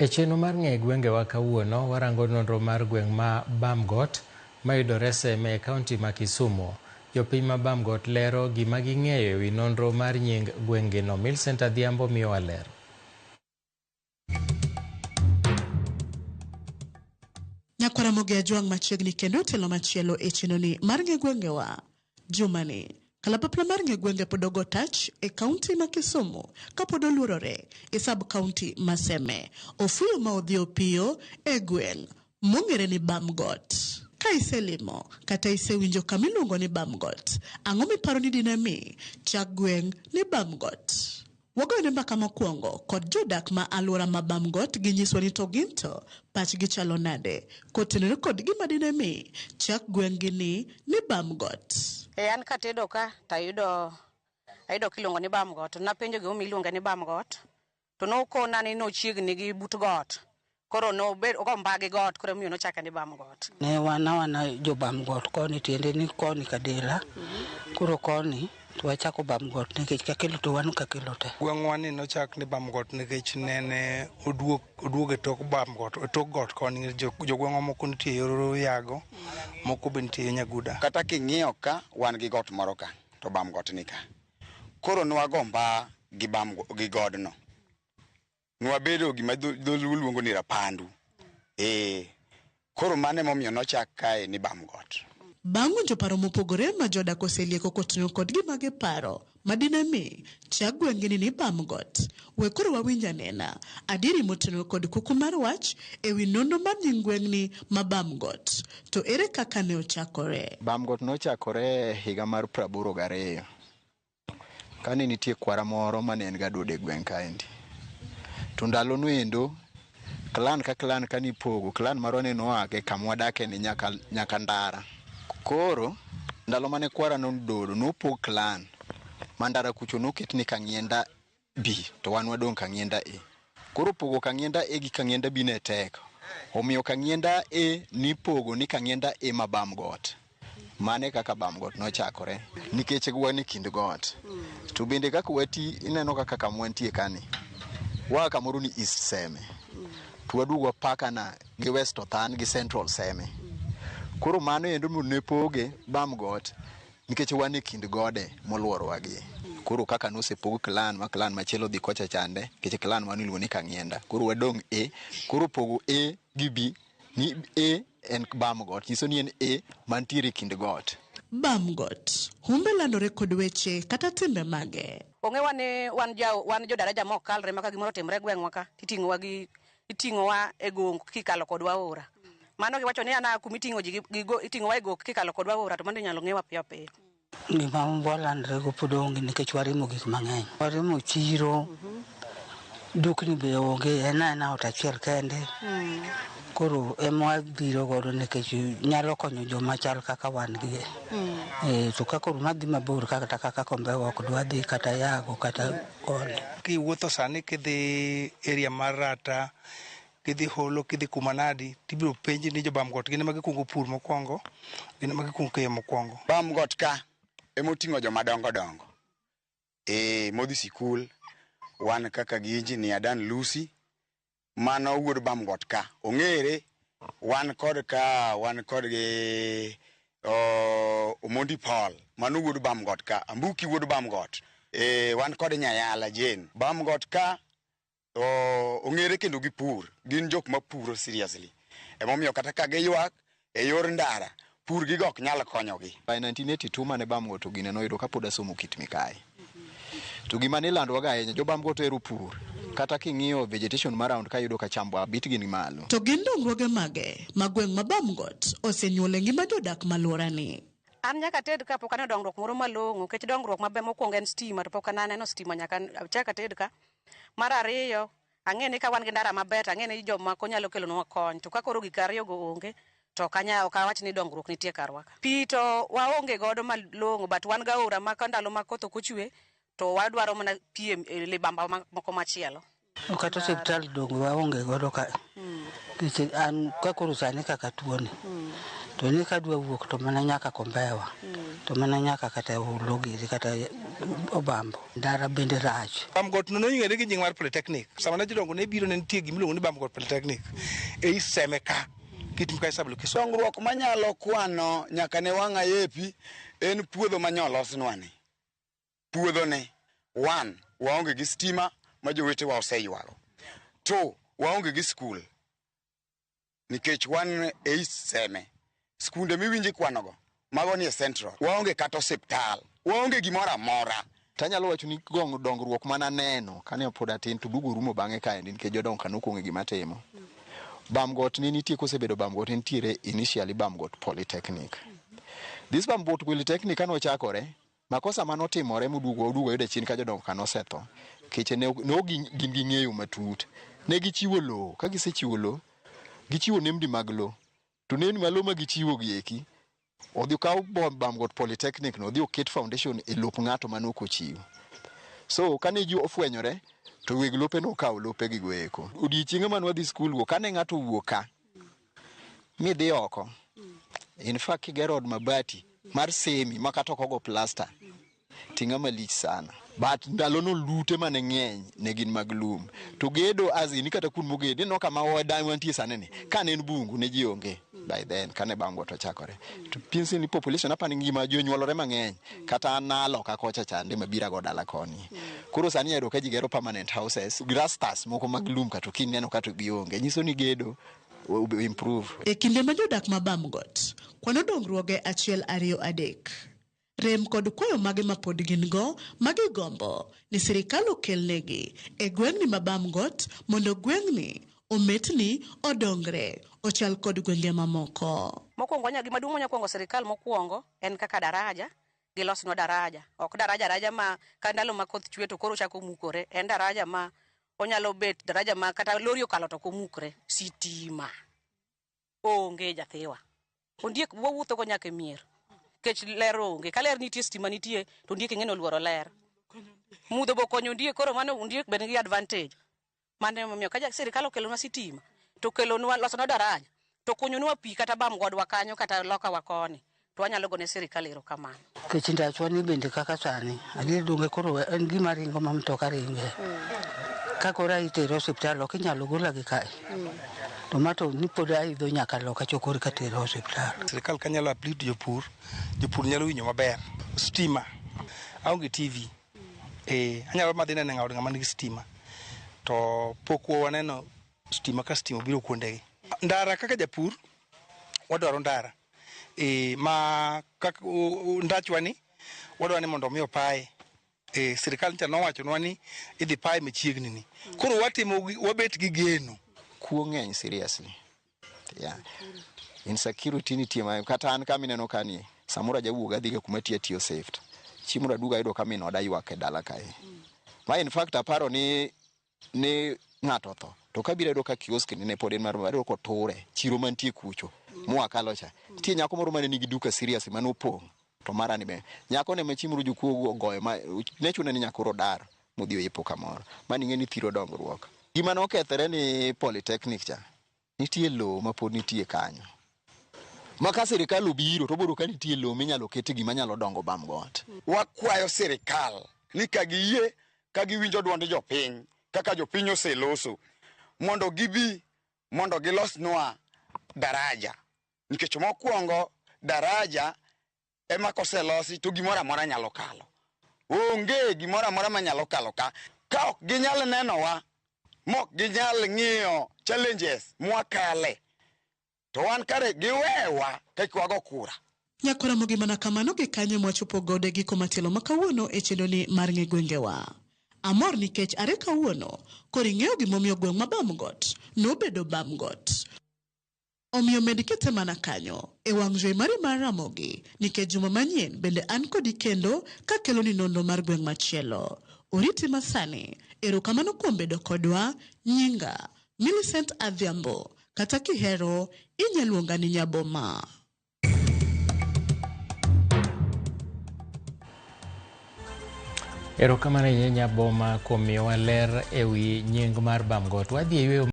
E chenro mar ng'e gwengewa kawuono, warango nonro mar gweng' ma Bamgot mayudore Seme e kaunti ma Kisumu. Jopiny ma Bamgot lero gima ging'eyo e wi nonro mar nying gweng'gino. Millicent Adhiambo miyowa ler. Nyakwaramogi Ajwang' machiegni kendo telo machielo e chenoni mar ng'e gwengewa. Jumani kalapapla mar ng'e gwenge pod ogo tach e kaunti ma Kisumu kapod oluorore e sub kaunti ma Seme. Ofuyo ma odhi opiyo e gweng' mong'ere ni Bamgot. Ka iselimo kata isewinjo kamiluongo ni Bamgot, ang'o miparo ni dinami chak gweng' ni Bamgot? Wagoyone mbaka mokwongo kod jodak ma alwora ma Bamgot ginyiswa ni to ginto pachgi chalo nade kotenore kod gima dinami chak gweng' ni Bamgot. An katedo ka tayudo kiluongo ni Bamgot. Napenjo gima iluongo ni Bamgot. To nokona ni nochiegni gi but got. Koro no bed ogomba gi got koro miyo nochaka ni Bamgot. Ne wana jo Bamgot koni tiende ni koni Kadela. Koro koni to wachako Bamgot nikech kakelo to wan kakelo te. Gweng'wa ni nochak ni Bamgot nikech nene oduoge tok Bamgot, tok got koni jo gweng'wa moko nitie yor Yago, moko be nitie Nyaguda. Kata king'iyo ka wan gi got moro ka to Bamgot ni ka. Koro nwagomba gi godno. Nwabedo gima dholuo luongo ni Rapandu. Koro mane momiyo nochak kae ni Bamgot. Bang' winjo paro mopogore ma jodak oselieko koting'o kod gima giparo madinami chak gweng'ni ni Bamgot, we koro wawinj anena adieri motenore kod kuku mar wach e wi nonro mar nying gweng'ni ma Bamgot. To ere kaka ne ochakore? Bamgot nochakore e higa mar 82 kane nitie kwara moro mane en gadude gweng' kaendi. To ndalo noendo klan ka klan kanipogo, klan maro ne noake kamwadake ni nyaka ndara. Koro ndalo mane kwara nododo nopog klan mandara kucho noket ni Kang'enda B to wan wadong' Kang'enda A. Koro pogo Kang'enda A gi Kang'enda B ne tek. Omiyo Kang'enda A nipogo ni Kang'enda A ma Bamgot. Mane kaka Bamgot nochakore nikech gwani kind got. To bende kaka wati ineno kaka kamwantie kani. Wa kamoro ni East Seme. To wadugo paka na gi West Othan gi Central Seme. Koro mano endo ne poge Bamgot nikech wan e kind gode moluoro wagi. Koro kaka nosepog klan ma klan machielo dhi kocha chande nikech klan mano iluongo ni Kang'enda. Koro wadong' A, koro pogo A gi B ni A en Bamgot, nyiso ni en A mantiere kind got. Bamgot humbe landore kod weche kata timbe mage. Ong'ewa ni wan jo daraja mokalre maka gimoro timre gweng'wa ka iting'owa e gong kikalo kodwa ora. Mano giwacho ni ana kumiting'o ji iting'owa e gok kikalo kodwa ora to mano inyalo ng'ewa piyo piyo. Gima walandre go pod onge nikech warimo gik mang'eny. Warimo chiro, dukni be onge, en ot achiel kende. Koro ema wabiro godo nikech nyalo konyo joma chal kaka wan gi. To kaka madhi mabor kaka Kombewa ok dwa dhi kata Yago kata Koni. Kiwuotho sani kidhi area mar Rata, kidhi Holo, kidhi Kumanadi, tibiro penji ni jo Bamgot gin ema gikungo pur mokwongo, gin ema gikungo keyo mokwongo. Bamgot ka emoting'o joma dongo. Modhi sikul, wan kaka gi Engineer Dan Lucy, mano wuod Bamgot ka. Ong'ere wan kod gi Omondi Paul, mano wuod Bamgot ka. Ambuki wuod Bamgot. Wan kod Nyayala Jane. Bamgot ka ong'ere kendo gi pur. Gin jok ma puro seriously. Emomiyo kata ka giywak e yor ndara, pur gi ok nyal konyogi. By 1982 mane Bamgot ogine noyudo ka pod asomo kit Mikayi. To gima ne landwaga ahinya jo Bamgot ero pur. Kata king'iyo vegetation maround ka yudo ka chambwa bitgi ni malo. To gin dongruoge mage ma gweng' ma Bamgot osenyuole ngima jodak malwora ni. An nyaka ted ka pok ane dongruok moro malong'o, kech dongruok maber mokwongo en stima to pok aneno stima nyaka chaka ted ka. Mar ariyo, ang'e ni ka wan gi ndara maber, ang'e ni joma konyalo kelonwa kony. To ka koro gik ariyogo onge, to ok awach ni dongruok nitie karwa ka. Pi to waonge godo malong'o, but wan ga aora ma ka ndalo ma koth ok ochwe, to wadwaro mana pi e libamba moko machielo. Kata osiptal dongo waonge godo ka. An ka koro sani kaka tuoni. To ni kadwa wuok to mana nyaka Kombewa. To mana nyaka kata Holo giri kata Obambo. Ndara bende rach. Bamgot no nying'ere gi nying mar Polytechnic. Sama ne jodongo ne biro ne nitie gimiluongo ni Bamgot Polytechnic. E iseme ka kitim ka sablo kiso. Dongruok manyalo kwano nyaka ne wang'a yepi en puodho manyolosnwa ni. Puodho ne 1 waonge gi stima ma jowete wa oseywago. 2 waonge gi skul. Nikech wan e iseme. Skunde miwinji kwanogo mago ni e Central. Waonge kata osiptal. Waonge gimoro amora. Tanyalo wacho ni dongruok mana neno kane pod atin to dugo rumo bang'e kae nikech jodong kano kuonge gima timo. Bamgot ni nitie kosebedo Bamgot nitiere initially Bamgot Polytechnic. This Bamgot Polytechnic kano chakore makosa manotimore mudugo yude chien ka jodong kano setho. Keche ne gin gi ng'eyo matut. Ne gichiwo lowo, ka gisechiwo lowo, gichiwo nemdi mag lowo. To nemdi mag lowo ma gichiwo gieki odhi kaw Bamgot Polytechnic no odhi oket foundation e lop ng'ato manoko chiwo. So kane ji ofwenyore to weg lope no kaw lope gi goeko. Odiochienge man wadhi skul go kane ng'ato wuok ka mi dhi oko. In fact kigero od mabati mar semi makata okogo plaster tinga malich sana. But ndalo no lute mane ng'eny ne gin mag lum. To gedo azini kata kun mogede no kama wadai wantie sana ni kane en bungu ne ji onge. By then kane Bamgot ochakore to pinsi ni population apani ngima jonyuolore mang'eny kata nalo ka kocha chande mabira go dala koni. Koro sani ero ka ji gero permanent houses grastas moko mag lum kato kineno kato gionge nyiso ni gedo improve. E kinde ma jodak ma Bamgot kwano dongruoge 1 2 3 rem kod kwayo mage ma pod gin go magi gombo ni sirikal okelnegi e gweng'ni ma Bamgot mondo gweng'ni ometni odongre ochal kod gwenge mamoko. Mokwongo nya gima duong' mokwongo sirikal mokwongo en kaka daraja gilosno daraja. Ok daraja ma kandalo ma koth chwe to koro chako mukore. En daraja ma onyalo bet daraja ma kata lori okalo to komukre. Sitima onge jathiwa. Ondiek wawuotho go nyaka mier. Kech ler onge. Ka ler nitie stima nitie to ondiek ng'eno luoro ler. Mudho bo konyo ondiek koro mano ondiek ben gi advantage. Mane momiyo ka sirikal okelonwa sitima to kelonwa losonwa daraja to kunyonwa pi kata Bamgodwa kanyo kata loka wakoni to wanyalo gone sirikal erokamano. Kech ndachwani bende kaka sani adier donge koro en gima ringo ma mtoka ringe. Ka koro itero osiptal ok inyalo gola gi kae. To mato ni pod aidho nyaka loka chokori ka tero osiptal. Sirikal kanyalo aplit jopur nyalo winjo maber. Stima aonge TV. Anyalo madhine ne ng'aud ng'ama nigi stima. To pok waneno stima ka stima biro kuondegi. Ndara kaka japur wadwaro ndara. Ma kaka ndachwani wadwaro ni mondo mi opae. Sirikal ncha nowachonwa ni idhi pae machiegni ni. Koro wabet gi geno. Kuo ng'eny seriously. Yeah. Insecurity nitie ma kata an kama ineno kani samura jawuoga dhiga kuma tiyo safe. Chimura duga yudo kama inoda ywak e dala kae. Ma in fact aparo ni ng'ato tho to kabiro do ka kiosk ni ne pod en mar do ko ture chiro mantie kucho muakalo cha tie nyako moro mane nigi duka serious manopong to mara ni be nyako ne machimru jukuogo goyo ma ne chune ni nyako rodar mudhi oyepo kamoro mani ng'eni thiro dongruok gima no kethre ni Polytechnic cha nitie lowo ma pod nitie kanyo maka sirikal obiro to bodo ka nitie lowo minyalo kete gima nyalo dongo Bamgot. Wakwayo sirikal ni ka giyie ka giwinjo duond jopiny kaka jopiny oseloso mondo gibi mondo gilosnwa daraja nikech mokwongo daraja ema koselosi to gimoro amora nyalo kalo onge gimoro amora manyalo kalo ka ok ginyal nenowa mok ginyal ng'iyo challenges mwakale to wan kare giwewa kakwago kura. Nyakora mogi mana kamano gi kanyo mwachopo gode giko matielo makawuono e chendoni mar ng'e gwengewa. Amor nikech are kawuono kori ng'eyo gimomiyo gweng' ma Bamgot nobedo Bamgot. Omiyo med kete mana kanyo e wang' jowi mari mar Ramogi nikech juma manyien bende an kodi kendo ka kelo ni nonro mar gweng' machielo. Oriti masani erokamano kuom bedo kodwa. Nyinga Millicent Adhiambo kata kihero inyaluonga ni Nyaboma. Erokamano Nyaboma kuom miyowa ler ewi nying mar Bamgot. Wadhi e